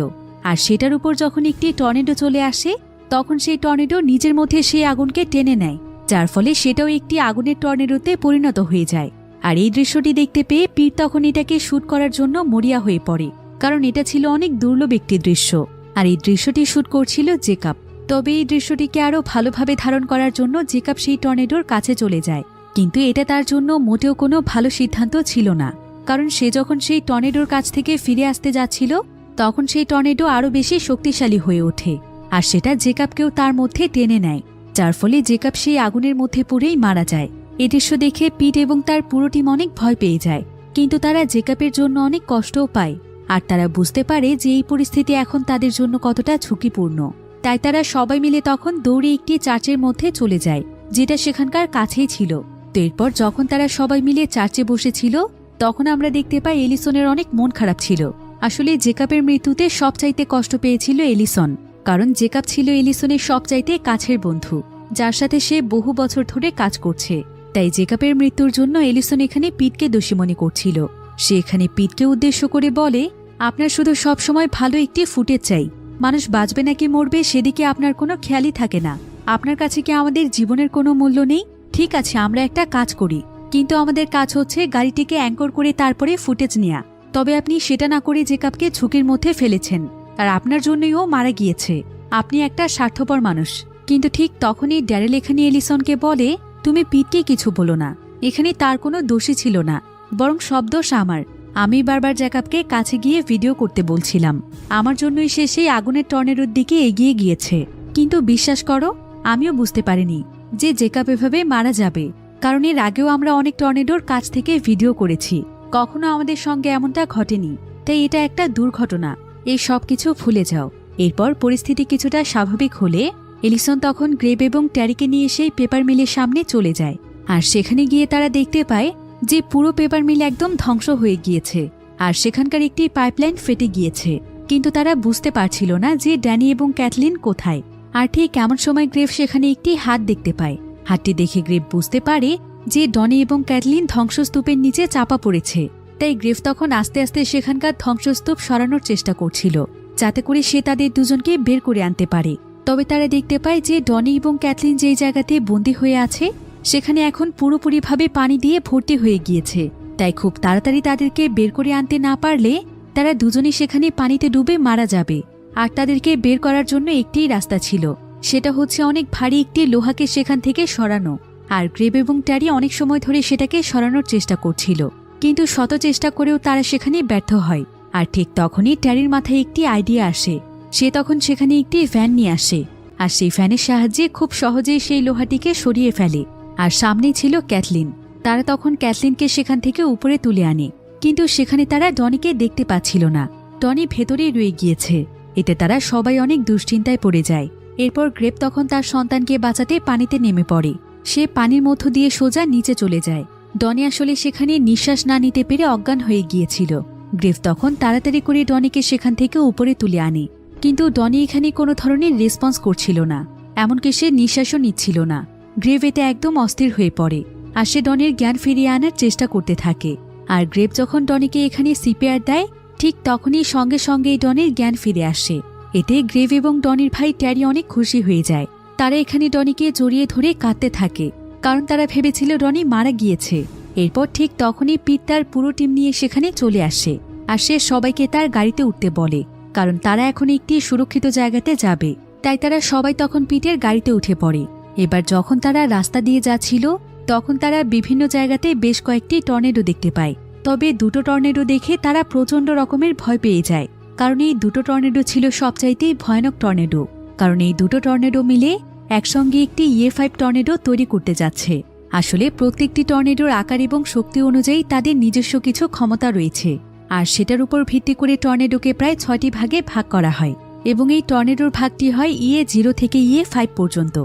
আর সেটার উপর যখন একটি টর্নেডো চলে আসে তখন সেই টর্নেডো নিজের মধ্যে সেই আগুনকে টেনে নেয়, যার ফলে সেটাও একটি আগুনের টর্নেডোতে পরিণত হয়ে যায়। আর এই দৃশ্যটি দেখতে পেয়ে পিট তখন এটাকে শ্যুট করার জন্য মরিয়া হয়ে পড়ে, কারণ এটা ছিল অনেক দুর্লভ একটি দৃশ্য। আর এই দৃশ্যটি শ্যুট করছিল জেকাব। তবে এই দৃশ্যটিকে আরও ভালোভাবে ধারণ করার জন্য জেকাব সেই টর্নেডোর কাছে চলে যায়, কিন্তু এটা তার জন্য মোটেও কোনো ভালো সিদ্ধান্ত ছিল না, কারণ সে যখন সেই টর্নেডোর কাছ থেকে ফিরে আসতে যাচ্ছিল তখন সেই টর্নেডো আরও বেশি শক্তিশালী হয়ে ওঠে, আর সেটা জেকাবকেও তার মধ্যে টেনে নেয়, যার ফলে জেকাব সেই আগুনের মধ্যে পড়েই মারা যায়। এই দৃশ্য দেখে পিট এবং তার পুরো টিম অনেক ভয় পেয়ে যায়, কিন্তু তারা জেকাবের জন্য অনেক কষ্টও পায়, আর তারা বুঝতে পারে যে এই পরিস্থিতি এখন তাদের জন্য কতটা ঝুঁকিপূর্ণ। তাই তারা সবাই মিলে তখন দৌড়ে একটি চার্চের মধ্যে চলে যায়, যেটা সেখানকার কাছেই ছিল। তো এরপর যখন তারা সবাই মিলে চার্চে বসেছিল তখন আমরা দেখতে পাই এলিসনের অনেক মন খারাপ ছিল। আসলে জেকাবের মৃত্যুতে সবচাইতে কষ্ট পেয়েছিল এলিসন, কারণ জেকাব ছিল এলিসনের সবচাইতে কাছের বন্ধু, যার সাথে সে বহু বছর ধরে কাজ করছে। তাই জেকাবের মৃত্যুর জন্য এলিসন এখানে পিটকে দোষী মনে করছিল। সে এখানে পিটকে উদ্দেশ্য করে বলে, আপনার শুধু সবসময় ভালো একটি ফুটেজ চাই, মানুষ বাঁচবে নাকি মরবে সেদিকে আপনার কোনো খেয়ালই থাকে না। আপনার কাছে কি আমাদের জীবনের কোনো মূল্য নেই? ঠিক আছে, আমরা একটা কাজ করি, কিন্তু আমাদের কাজ হচ্ছে গাড়িটিকে অ্যাঙ্কর করে তারপরে ফুটেজ নেয়া। তবে আপনি সেটা না করে জেকাবকে ঝুঁকির মধ্যে ফেলেছেন, আর আপনার জন্যই ও মারা গিয়েছে। আপনি একটা স্বার্থপর মানুষ। কিন্তু ঠিক তখনই ড্যারেল এখানে এলিসনকে বলে, তুমি পিটকে কিছু বলো না, এখানে তার কোনো দোষী ছিল না, বরং সব দোষ আমার। আমি বারবার জেকাবকে কাছে গিয়ে ভিডিও করতে বলছিলাম, আমার জন্যই সে সেই আগুনের টর্নেডোর দিকে এগিয়ে গিয়েছে। কিন্তু বিশ্বাস করো, আমিও বুঝতে পারিনি যে জেকাব এভাবে মারা যাবে, কারণ এর আগেও আমরা অনেক টর্নেডোর কাছ থেকে ভিডিও করেছি, কখনো আমাদের সঙ্গে এমনটা ঘটেনি। তাই এটা একটা দুর্ঘটনা, এই সব কিছু ভুলে যাও। এরপর পরিস্থিতি কিছুটা স্বাভাবিক হলে এলিসন তখন গ্রেব এবং ট্যারিকে নিয়ে সেই পেপার মিলের সামনে চলে যায়, আর সেখানে গিয়ে তারা দেখতে পায় যে পুরো পেপার মিল একদম ধ্বংস হয়ে গিয়েছে, আর সেখানকার একটি পাইপলাইন ফেটে গিয়েছে। কিন্তু তারা বুঝতে পারছিল না যে ড্যানি এবং ক্যাথলিন কোথায়। আর ঠিক এমন সময় গ্রেভ সেখানে একটি হাত দেখতে পায়। হাতটি দেখে গ্রেভ বুঝতে পারে যে ডনি এবং ক্যাথলিন ধ্বংসস্তূপের নিচে চাপা পড়েছে। তাই গ্রেভ তখন আস্তে আস্তে সেখানকার ধ্বংসস্তূপ সরানোর চেষ্টা করছিল, যাতে করে সে তাদের দুজনকে বের করে আনতে পারে। তবে তারা দেখতে পায় যে ডনি এবং ক্যাথলিন যেই জায়গাতে বন্দী হয়ে আছে সেখানে এখন পুরোপুরিভাবে পানি দিয়ে ভর্তি হয়ে গিয়েছে। তাই খুব তাড়াতাড়ি তাদেরকে বের করে আনতে না পারলে তারা দুজনেই সেখানে পানিতে ডুবে মারা যাবে। আর তাদেরকে বের করার জন্য একটিই রাস্তা ছিল, সেটা হচ্ছে অনেক ভারী একটি লোহাকে সেখান থেকে সরানো। আর গ্রেভ এবং ট্যারি অনেক সময় ধরে সেটাকে সরানোর চেষ্টা করছিল, কিন্তু শত চেষ্টা করেও তারা সেখানে ব্যর্থ হয়। আর ঠিক তখনই ট্যারির মাথায় একটি আইডিয়া আসে। সে তখন সেখানে একটি ফ্যান নিয়ে আসে, আর সেই ফ্যানের সাহায্যে খুব সহজেই সেই লোহাটিকে সরিয়ে ফেলে। আর সামনে ছিল ক্যাথলিন। তারা তখন ক্যাথলিনকে সেখান থেকে উপরে তুলে আনে, কিন্তু সেখানে তারা ডনিকে দেখতে পাচ্ছিল না। টনি ভেতরেই রয়ে গিয়েছে। এতে তারা সবাই অনেক দুশ্চিন্তায় পড়ে যায়। এরপর গ্রেপ তখন তার সন্তানকে বাঁচাতে পানিতে নেমে পড়ে। সে পানির মধ্য দিয়ে সোজা নিচে চলে যায়। ডনি আসলে সেখানে নিঃশ্বাস না নিতে পেরে অজ্ঞান হয়ে গিয়েছিল। গ্রেপ তখন তাড়াতাড়ি করে ডনিকে সেখান থেকে উপরে তুলে আনে, কিন্তু ডনি এখানে কোনো ধরনের রেসপন্স করছিল না, এমনকি সে নিঃশ্বাসও নিচ্ছিল না। গ্রেভ এতে একদম অস্থির হয়ে পড়ে, আর সে ডনির জ্ঞান ফিরিয়ে আনার চেষ্টা করতে থাকে। আর গ্রেভ যখন ডনিকে এখানে সিপিআর দেয়, ঠিক তখনই সঙ্গে সঙ্গেই ডনির জ্ঞান ফিরে আসে। এতে গ্রেভ এবং ডনির ভাই ট্যারি অনেক খুশি হয়ে যায়। তারা এখানে ডনিকে জড়িয়ে ধরে কাঁদতে থাকে, কারণ তারা ভেবেছিল ডনি মারা গিয়েছে। এরপর ঠিক তখনই পিট তার পুরো টিম নিয়ে সেখানে চলে আসে, আর সে সবাইকে তার গাড়িতে উঠতে বলে, কারণ তারা এখন একটি সুরক্ষিত জায়গাতে যাবে। তাই তারা সবাই তখন পিটের গাড়িতে উঠে পড়ে। এবার যখন তারা রাস্তা দিয়ে যাচ্ছিল, তখন তারা বিভিন্ন জায়গাতে বেশ কয়েকটি টর্নেডো দেখতে পায়। তবে দুটো টর্নেডো দেখে তারা প্রচণ্ড রকমের ভয় পেয়ে যায়, কারণ এই দুটো টর্নেডো ছিল সবচাইতেই ভয়ানক টর্নেডো। কারণ এই দুটো টর্নেডো মিলে একসঙ্গে একটি E5 টর্নেডো তৈরি করতে যাচ্ছে। আসলে প্রত্যেকটি টর্নেডোর আকার এবং শক্তি অনুযায়ী তাদের নিজস্ব কিছু ক্ষমতা রয়েছে, আর সেটার উপর ভিত্তি করে টর্নেডোকে প্রায় 6টি ভাগে ভাগ করা হয়। এবং এই টর্নেডোর ভাগটি হয় E0 থেকে E5 পর্যন্ত।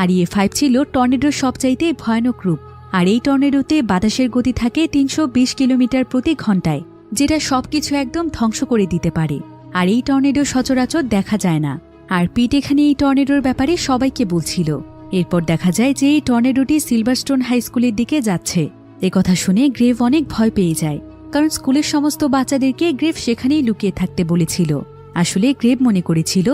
আর E5 ছিল টর্নেডোর সবচাইতে ভয়ানক রূপ। আর এই টর্নেডোতে বাতাসের গতি থাকে 320 কিলোমিটার প্রতি ঘন্টায়, যেটা সবকিছু একদম ধ্বংস করে দিতে পারে। আর এই টর্নেডো সচরাচর দেখা যায় না। আর পিট এখানে এই টর্নেডোর ব্যাপারে সবাইকে বলছিল। এরপর দেখা যায় যে এই টর্নেডোটি সিলভারস্টোন হাই স্কুলের দিকে যাচ্ছে। একথা শুনে গ্রেভ অনেক ভয় পেয়ে যায়, কারণ স্কুলের সমস্ত বাচ্চাদেরকে গ্রেভ সেখানেই লুকিয়ে থাকতে বলেছিল। আসলে গ্রেভ মনে করেছিল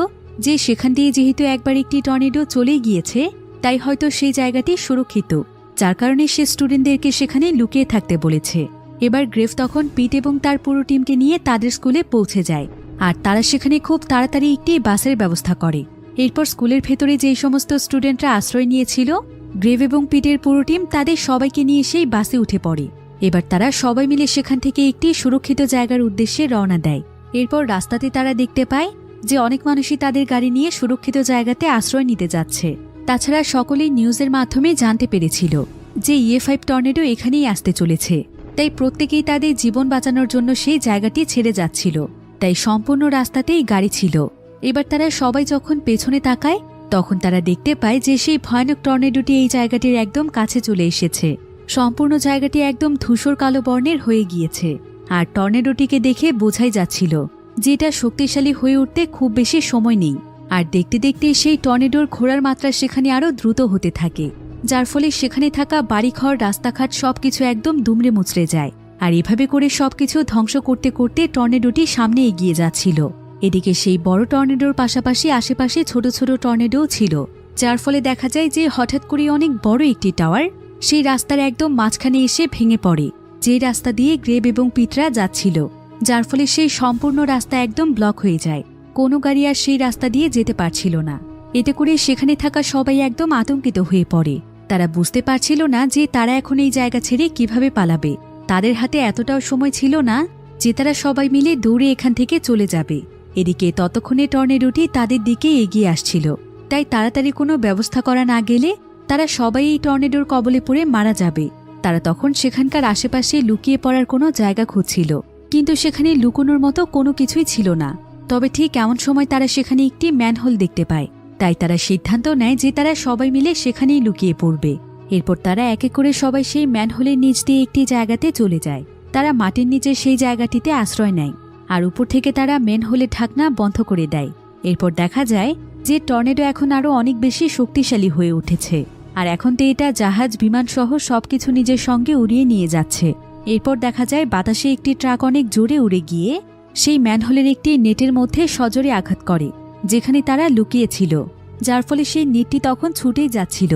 যে সেখান দিয়ে যেহেতু একবার একটি টর্নেডো চলে গিয়েছে, তাই হয়তো সেই জায়গাটি সুরক্ষিত, যার কারণে সে স্টুডেন্টদেরকে সেখানে লুকিয়ে থাকতে বলেছে। এবার গ্রেভ তখন পিট এবং তার পুরো টিমকে নিয়ে তাদের স্কুলে পৌঁছে যায়, আর তারা সেখানে খুব তাড়াতাড়ি একটি বাসের ব্যবস্থা করে। এরপর স্কুলের ভেতরে যেই সমস্ত স্টুডেন্টরা আশ্রয় নিয়েছিল, গ্রেভ এবং পিটের পুরো টিম তাদের সবাইকে নিয়ে সেই বাসে উঠে পড়ে। এবার তারা সবাই মিলে সেখান থেকে একটি সুরক্ষিত জায়গার উদ্দেশ্যে রওনা দেয়। এরপর রাস্তাতে তারা দেখতে পায় যে অনেক মানুষই তাদের গাড়ি নিয়ে সুরক্ষিত জায়গাতে আশ্রয় নিতে যাচ্ছে। তাছাড়া সকলেই নিউজের মাধ্যমে জানতে পেরেছিল যে E5 টর্নেডো এখানেই আসতে চলেছে, তাই প্রত্যেকেই তাদের জীবন বাঁচানোর জন্য সেই জায়গাটি ছেড়ে যাচ্ছিল। তাই সম্পূর্ণ রাস্তাতেই গাড়ি ছিল। এবার তারা সবাই যখন পেছনে তাকায়, তখন তারা দেখতে পায় যে সেই ভয়ানক টর্নেডোটি এই জায়গাটির একদম কাছে চলে এসেছে। সম্পূর্ণ জায়গাটি একদম ধূসর কালো বর্ণের হয়ে গিয়েছে, আর টর্নেডোটিকে দেখে বোঝাই যাচ্ছিল যে এটা শক্তিশালী হয়ে উঠতে খুব বেশি সময় নেই। আর দেখতে দেখতে সেই টর্নেডোর ঘোরার মাত্রা সেখানে আরও দ্রুত হতে থাকে, যার ফলে সেখানে থাকা বাড়িঘর, রাস্তাঘাট সবকিছু একদম দুমড়ে মুচড়ে যায়। আর এভাবে করে সবকিছু ধ্বংস করতে করতে টর্নেডোটি সামনে এগিয়ে যাচ্ছিল। এদিকে সেই বড় টর্নেডোর পাশাপাশি আশেপাশে ছোট ছোট টর্নেডোও ছিল, যার ফলে দেখা যায় যে হঠাৎ করে অনেক বড় একটি টাওয়ার সেই রাস্তার একদম মাঝখানে এসে ভেঙে পড়ে, যে রাস্তা দিয়ে গ্রেভ এবং পিটরা যাচ্ছিল। যার ফলে সেই সম্পূর্ণ রাস্তা একদম ব্লক হয়ে যায়। কোনো গাড়ি আর সেই রাস্তা দিয়ে যেতে পারছিল না। এতে করে সেখানে থাকা সবাই একদম আতঙ্কিত হয়ে পড়ে। তারা বুঝতে পারছিল না যে তারা এখন এই জায়গা ছেড়ে কিভাবে পালাবে। তাদের হাতে এতটাও সময় ছিল না যে তারা সবাই মিলে দৌড়ে এখান থেকে চলে যাবে। এদিকে ততক্ষণে টর্নেডোটি তাদের দিকে এগিয়ে আসছিল, তাই তাড়াতাড়ি কোনো ব্যবস্থা করা না গেলে তারা সবাই এই টর্নেডোর কবলে পড়ে মারা যাবে। তারা তখন সেখানকার আশেপাশে লুকিয়ে পড়ার কোনো জায়গা খুঁজছিল, কিন্তু সেখানে লুকোনোর মতো কোনো কিছুই ছিল না। তবে ঠিক এমন সময় তারা সেখানে একটি ম্যানহোল দেখতে পায়, তাই তারা সিদ্ধান্ত নেয় যে তারা সবাই মিলে সেখানেই লুকিয়ে পড়বে। এরপর তারা এক এক করে সবাই সেই ম্যানহোলের নিচ দিয়ে একটি জায়গাতে চলে যায়। তারা মাটির নিচে সেই জায়গাটিতে আশ্রয় নেয়, আর উপর থেকে তারা ম্যানহোলের ঢাকনা বন্ধ করে দেয়। এরপর দেখা যায় যে টর্নেডো এখন আরও অনেক বেশি শক্তিশালী হয়ে উঠেছে, আর এখন তো এটা জাহাজ, বিমান সহ সবকিছু নিজের সঙ্গে উড়িয়ে নিয়ে যাচ্ছে। এরপর দেখা যায় বাতাসে একটি ট্রাক অনেক জোরে উড়ে গিয়ে সেই ম্যানহোলের একটি নেটের মধ্যে সজোরে আঘাত করে, যেখানে তারা লুকিয়েছিল, যার ফলে সেই নেটটি তখন ছুটেই যাচ্ছিল।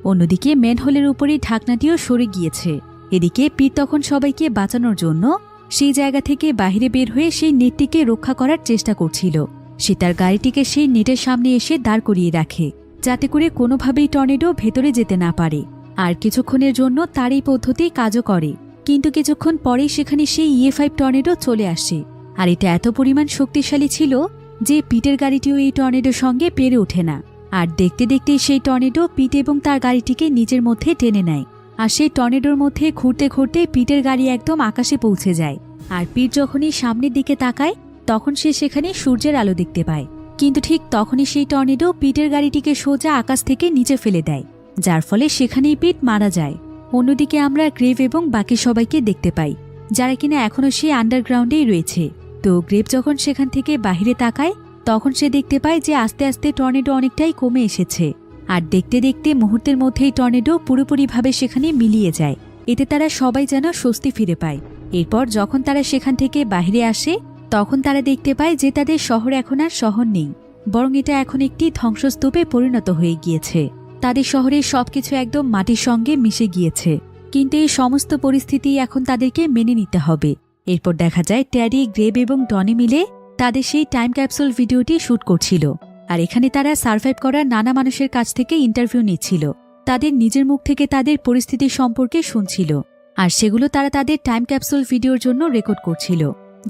অন্যদিকে ম্যানহোলের উপরেই ঢাকনাটিও সরে গিয়েছে। এদিকে পিট তখন সবাইকে বাঁচানোর জন্য সেই জায়গা থেকে বাইরে বের হয়ে সেই নেটটিকে রক্ষা করার চেষ্টা করছিল। সে তার গাড়িটিকে সেই নেটের সামনে এসে দাঁড় করিয়ে রাখে, যাতে করে কোনোভাবেই টর্নেডো ভেতরে যেতে না পারে। আর কিছুক্ষণের জন্য তার এই পদ্ধতি কাজও করে, কিন্তু কিছুক্ষণ পরেই সেখানে সেই E5 টর্নেডো চলে আসে। আর এটা এত পরিমাণ শক্তিশালী ছিল যে পিটের গাড়িটিও এই টর্নেডোর সঙ্গে পেরে ওঠে না। আর দেখতে দেখতে সেই টর্নেডো পিট এবং তার গাড়িটিকে নিজের মধ্যে টেনে নেয়। আর সেই টর্নেডোর মধ্যে ঘুরতে ঘুরতে পিটের গাড়ি একদম আকাশে পৌঁছে যায়। আর পিট যখনই সামনের দিকে তাকায় তখন সে সেখানে সূর্যের আলো দেখতে পায়। কিন্তু ঠিক তখনই সেই টর্নেডো পিটের গাড়িটিকে সোজা আকাশ থেকে নিচে ফেলে দেয়, যার ফলে সেখানেই পিট মারা যায়। অন্যদিকে আমরা গ্রেভ এবং বাকি সবাইকে দেখতে পাই, যারা কিনা এখনও সেই আন্ডারগ্রাউন্ডেই রয়েছে। তো গ্রেভ যখন সেখান থেকে বাহিরে তাকায় তখন সে দেখতে পায় যে আস্তে আস্তে টর্নেডো অনেকটাই কমে এসেছে। আর দেখতে দেখতে মুহূর্তের মধ্যেই টর্নেডো পুরোপুরিভাবে সেখানে মিলিয়ে যায়। এতে তারা সবাই যেন স্বস্তি ফিরে পায়। এরপর যখন তারা সেখান থেকে বাইরে আসে তখন তারা দেখতে পায় যে তাদের শহর এখন আর শহর নেই, বরং এটা এখন একটি ধ্বংসস্তূপে পরিণত হয়ে গিয়েছে। তাদের শহরের সবকিছু একদম মাটির সঙ্গে মিশে গিয়েছে। কিন্তু এই সমস্ত পরিস্থিতি এখন তাদেরকে মেনে নিতে হবে। এরপর দেখা যায় ট্যারি, গ্রেভ এবং ডনি মিলে তাদের সেই টাইম ক্যাপসুল ভিডিওটি শ্যুট করছিল। আর এখানে তারা সার্ভাইভ করা নানা মানুষের কাছ থেকে ইন্টারভিউ নিচ্ছিল, তাদের নিজের মুখ থেকে তাদের পরিস্থিতি সম্পর্কে শুনছিল। আর সেগুলো তারা তাদের টাইম ক্যাপসুল ভিডিওর জন্য রেকর্ড করছিল,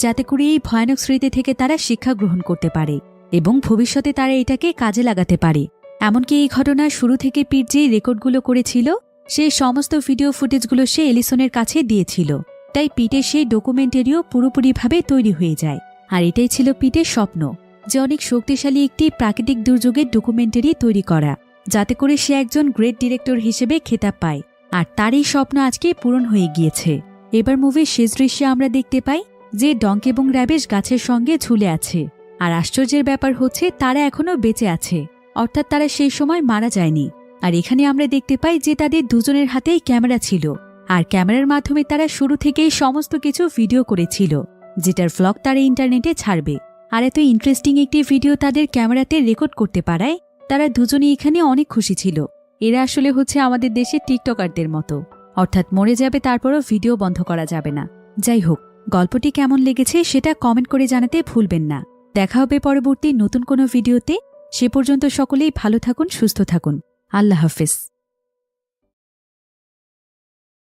যাতে করে এই ভয়ানক স্মৃতি থেকে তারা শিক্ষা গ্রহণ করতে পারে এবং ভবিষ্যতে তারা এটাকে কাজে লাগাতে পারে। এমনকি এই ঘটনার শুরু থেকে পিট যে রেকর্ডগুলো করেছিল সেই সমস্ত ভিডিও ফুটেজগুলো সে এলিসনের কাছে দিয়েছিল। তাই পিটের সেই ডকুমেন্টারিও পুরোপুরিভাবে তৈরি হয়ে যায়। আর এটাই ছিল পিটের স্বপ্ন, যে অনেক শক্তিশালী একটি প্রাকৃতিক দুর্যোগের ডকুমেন্টারি তৈরি করা, যাতে করে সে একজন গ্রেট ডিরেক্টর হিসেবে খেতাব পায়। আর তার এই স্বপ্ন আজকে পূরণ হয়ে গিয়েছে। এবার মুভির শেষ দৃশ্যে আমরা দেখতে পাই যে ডঙ্ক এবং র্যাবেশ গাছের সঙ্গে ঝুলে আছে। আর আশ্চর্যের ব্যাপার হচ্ছে তারা এখনও বেঁচে আছে, অর্থাৎ তারা সেই সময় মারা যায়নি। আর এখানে আমরা দেখতে পাই যে তাদের দুজনের হাতেই ক্যামেরা ছিল, আর ক্যামেরার মাধ্যমে তারা শুরু থেকেই সমস্ত কিছু ভিডিও করেছিল, যেটার ভ্লগ তারা ইন্টারনেটে ছাড়বে। আর এত ইন্টারেস্টিং একটি ভিডিও তাদের ক্যামেরাতে রেকর্ড করতে পারায় তারা দুজনেই এখানে অনেক খুশি ছিল। এরা আসলে হচ্ছে আমাদের দেশের টিকটকারদের মতো, অর্থাৎ মরে যাবে তারপরও ভিডিও বন্ধ করা যাবে না। যাই হোক, গল্পটি কেমন লেগেছে সেটা কমেন্ট করে জানাতে ভুলবেন না। দেখা হবে পরবর্তী নতুন কোনো ভিডিওতে। সে পর্যন্ত সকলেই ভালো থাকুন, সুস্থ থাকুন। আল্লাহ হাফেজ।